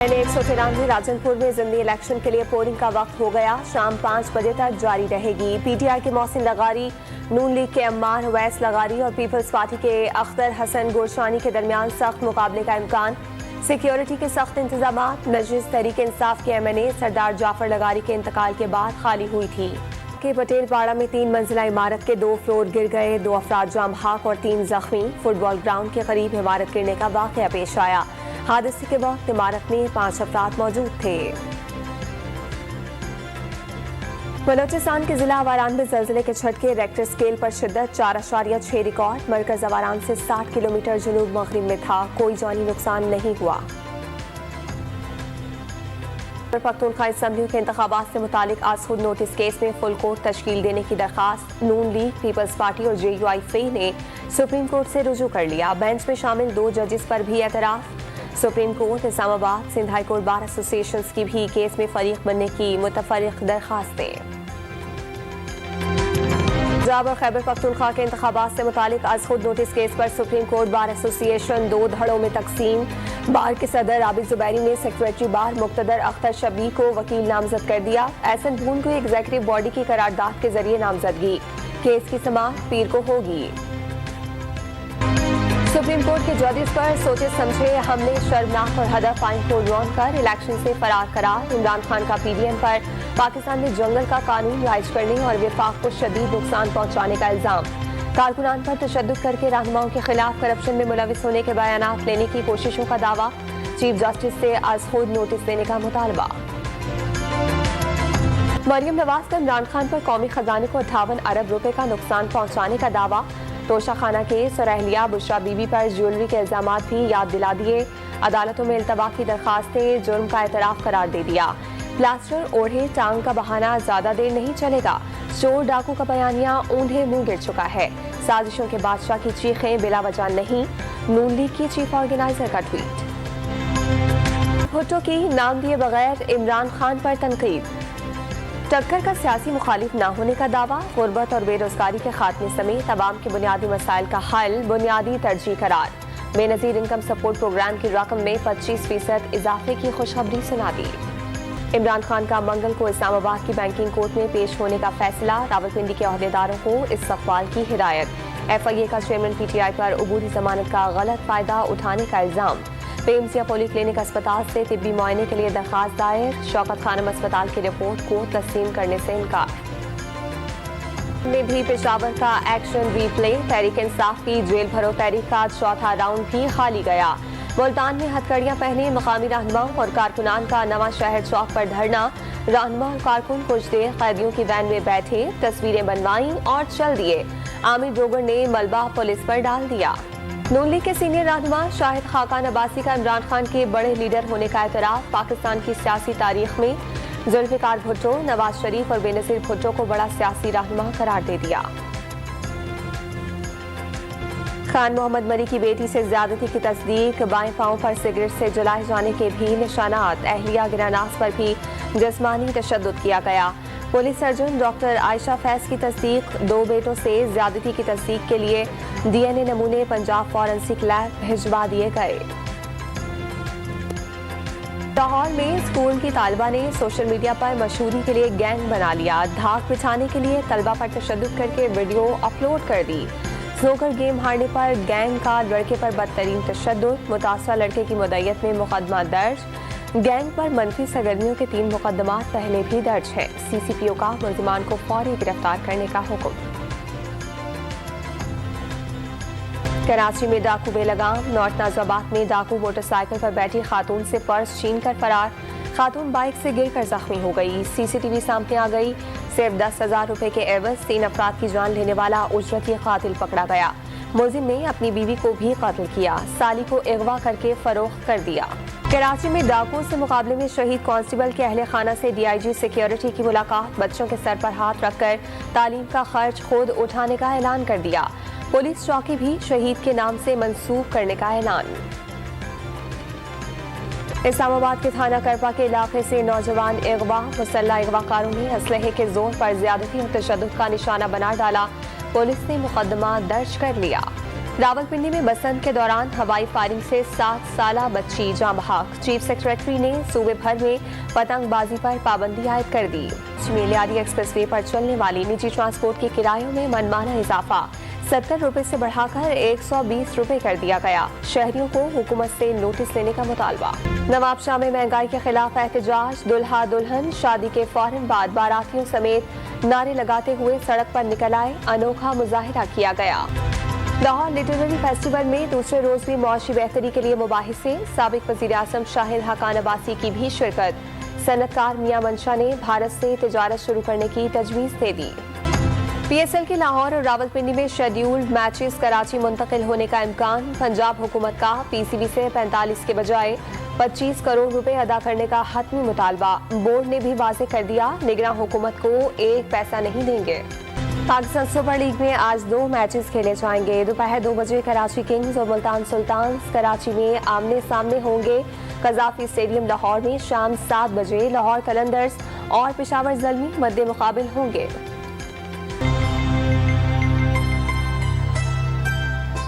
193 राजनपुर में ज़िमनी इलेक्शन के लिए पोलिंग का वक्त हो गया। शाम 5 बजे तक जारी रहेगी। पीटीआई के मोहसिन लगारी, नून लीग के अम्मार अवैस लगारी और पीपल्स पार्टी के अख्तर हसन गुरशानी के दरमियान सख्त मुकाबले का इम्कान। सिक्योरिटी के सख्त इंतजाम। नजरिस तहरीक इंसाफ के MNA सरदार जाफर लगारी के इंतकाल के बाद खाली हुई थी। के पटेल पाड़ा में 3 मंजिला इमारत के 2 फ्लोर गिर गए, 2 अफराद जाम हाक और 3 जख्मी। फुटबॉल ग्राउंड के करीब इमारत गिरने का वाकया पेश आया। हादसे के वक्त इमारत में 5 अफराद मौजूद थे। बलोचिस्तान के जिला अवारान में ज़लज़ले के झटके रेक्टर स्केल पर शिद्दत 4.6 रिकॉर्ड। मरकज अवारान से 60 किलोमीटर जनूब मगरिब में था। कोई जानी नुकसान नहीं हुआ। पख्तूनख्वा असेंबली के इंतखाबात से मुतालिक आज खुद नोटिस केस में फुल कोर्ट तश्कील देने की दरखास्त नून लीग, पीपल्स पार्टी और JUI ने सुप्रीम कोर्ट से रुजू कर लिया। बेंच में शामिल 2 जजेस पर भी एतराफ़। Supreme Court, Islamabad, Sindh High Court Bar Association की भी केस में फरीक बनने की मुतफर्रिक दरखास्तें। पंजाब और खैबर पख्तूनख्वा के इंतखाबात से मुतालिक आज खुद नोटिस केस पर सुप्रीम कोर्ट बार एसोसिएशन 2 धड़ों में तकसीम। बार के सदर आबिद जुबैरी ने सेक्रेटरी बार मुक्तदर अख्तर शबी को वकील नामजद कर दिया। एहसन भून को एग्जीक्यूटिव बॉडी की करारदाद के जरिए नामजदगी। केस की समाअत पीर को होगी। सुप्रीम कोर्ट के जजेस पर सोचे समझे हमले शर्मनाक और हदफ आइन को ड्रॉन कर इलेक्शन से फरार करार। इमरान खान का PDM पर पाकिस्तान में जंगल का कानून राइज करने और विफाक को शदीद नुकसान पहुंचाने का इल्जाम। कारकुनान पर तशद्दुद करके रहनुमाओं के खिलाफ करप्शन में मुलविस होने के बयानात लेने की कोशिशों का दावा। चीफ जस्टिस से आज खुद नोटिस देने का मुतालबा। मरियम नवाज का इमरान खान पर कौमी खजाने को 58 अरब रुपए का नुकसान पहुंचाने का दावा। तोशा खाना केस और अहलिया बुशरा बीबी पर ज्वेलरी के इल्जामात भी याद दिला दिए। अदालतों में इल्तवा की दरखास्तें जुर्म का एतराफ करार दे दिया। प्लास्टर ओढ़े टांग का बहाना ज्यादा देर नहीं चलेगा। चोर डाकू का बयानिया ऊंधे मुंह गिर चुका है। साजिशों के बादशाह की चीखें बिला वजह नहीं। नून लीग की चीफ ऑर्गेनाइजर का ट्वीट। भुट्टो की नाम दिए बगैर इमरान खान पर तनकीद। टक्कर का सियासी मुखालिफ न होने का दावा। गुर्बत और बेरोजगारी के खात्मे समेत तमाम के बुनियादी मसाइल का हल बुनियादी तरजीह करार। बेनजीर इनकम सपोर्ट प्रोग्राम की रकम में 25% इजाफे की खुशखबरी सुना दी। इमरान खान का मंगल को इस्लामाबाद की बैंकिंग कोर्ट में पेश होने का फैसला। रावलपिंडी के अहदेदारों को इस्तकबाल की हिदायत। FIA का चेयरमैन PTI पर अबूरी जमानत का गलत फायदा उठाने का इल्जाम। पेमसिया पोली क्लिनिक अस्पताल से तिब्बी मुआयने के लिए दरखास्त दायर। शौकत खानम अस्पताल की रिपोर्ट को तस्लीम करने से इनकार। में भी पेशावर का एक्शन रीप्ले। तहरीक इंसाफ की जेल भरो तहरीक का 4था राउंड भी खाली गया। मुल्तान में हथकड़ियां पहने मकामी रहनुमाओं और कारकुनान का नवा शहर चौक पर धरना। रहनुमा और कारकुन कुछ देर कैदियों की वैन में बैठे, तस्वीरें बनवाई और चल दिए। आमिर डोगर ने मलबा पुलिस पर डाल दिया। नून लीग के सीनियर रहनुमा शाहिद खाकान अब्बासी का इमरान खान के बड़े लीडर होने का एतराफ। पाकिस्तान की सियासी तारीख में जुल्फिकार भुट्टो, नवाज शरीफ और बेनजीर भुट्टो को बड़ा सियासी रहनुमा करार दे दिया। खान मोहम्मद मरी की बेटी से ज्यादती की तस्दीक। बाएं पांव पर सिगरेट से जलाए जाने के भी निशानात। अहलिया गिरानास पर भी जिस्मानी तशद्दुद किया गया। Police surgeon doctor Ayesha Faiz की तस्दीक। 2 बेटों से ज्यादती की तस्दीक के लिए DNA नमूने पंजाब फॉरेंसिक लैब भिजवा दिए गए। लाहौर में स्कूल की तालिबा ने सोशल मीडिया पर मशहूरी के लिए गैंग बना लिया। धाक बिछाने के लिए तलबा पर तशद्दुद करके वीडियो अपलोड कर दी। स्नूकर गेम हारने पर गैंग का लड़के पर बदतरीन तशद्दुद। मुतासरा लड़के की मुद्दत में मुकदमा दर्ज। गैंग पर मनफी सरगर्मियों के 3 मुकदमात पहले भी दर्ज है। CCPO का मुल्जिमान को फौरी गिरफ्तार करने का हुक्म। कराची में डाकू बेलगाम। नॉर्थ नाजिबाद में डाकू मोटरसाइकिल पर बैठी खातून से पर्स छीन कर फरार। खातून बाइक से गिरकर जख्मी हो गई। CCTV सामने आ गई। सिर्फ 10,000 रुपए के एवज 3 अफराद की जान लेने वाला उजरती कातिल पकड़ा गया। मुलजिम ने अपनी बीवी को भी कत्ल किया। साली को अगवा करके फरोख्त कर दिया। कराची में डाकुओं से मुकाबले में शहीद कांस्टेबल के अहले खाना से DIG सिक्योरिटी की मुलाकात। बच्चों के सर पर हाथ रखकर तालीम का खर्च खुद उठाने का ऐलान कर दिया। पुलिस चौकी भी शहीद के नाम से मंसूब करने का ऐलान। इस्लामाबाद के थाना करपा के इलाके से नौजवान अगवा। मुसल्लह अगवाकारों ने असलहे के जोर पर ज्यादती और तशद्दुद का निशाना बना डाला। पुलिस ने मुकदमा दर्ज कर लिया। रावलपिंडी में बसंत के दौरान हवाई फायरिंग से 7 साला बच्ची जाँ बहक। चीफ सेक्रेटरी ने सूबे भर में पतंगबाजी पर पाबंदी आयद कर दी। लियारी एक्सप्रेसवे पर चलने वाली निजी ट्रांसपोर्ट के किरायों में मनमाना इजाफा 70 रुपए से बढ़ाकर 120 रुपए कर दिया गया। शहरियों को हुकूमत से नोटिस लेने का मुतालबा। नवाबशाह में महंगाई के खिलाफ एहतजाज। दुल्हा दुल्हन शादी के फौरन बाद बारातियों समेत नारे लगाते हुए सड़क पर निकल आए। अनोखा मुजाहिरा किया गया। लाहौर लिटरेरी फेस्टिवल में दूसरे रोज भी मुआशी बेहतरी के लिए मुबाहिसे। साबिक वजीर आजम शाहिद हकान अब्बासी की भी शिरकत। सनतकार मियां मंशा ने भारत से तिजारत शुरू करने की तजवीज़ दे दी। PSL के लाहौर और रावलपिंडी में शेड्यूल्ड मैचेस कराची मुंतकिल होने का इम्कान। पंजाब हुकूमत का PCB से 45 के बजाय 25 करोड़ रुपए अदा करने का हतमी मुतालबा। बोर्ड ने भी वाज़ेह कर दिया, निगरान हुकूमत को एक पैसा नहीं देंगे। पाकिस्तान सुपर लीग में आज 2 मैचेस खेले जाएंगे। दोपहर 2 बजे कराची किंग्स और मुल्तान सुल्तान्स कराची में आमने सामने होंगे। कजाफी स्टेडियम लाहौर में शाम 7 बजे लाहौर कलंदर्स और पेशावर ज़ल्मी मद्दे मुकाबिल होंगे।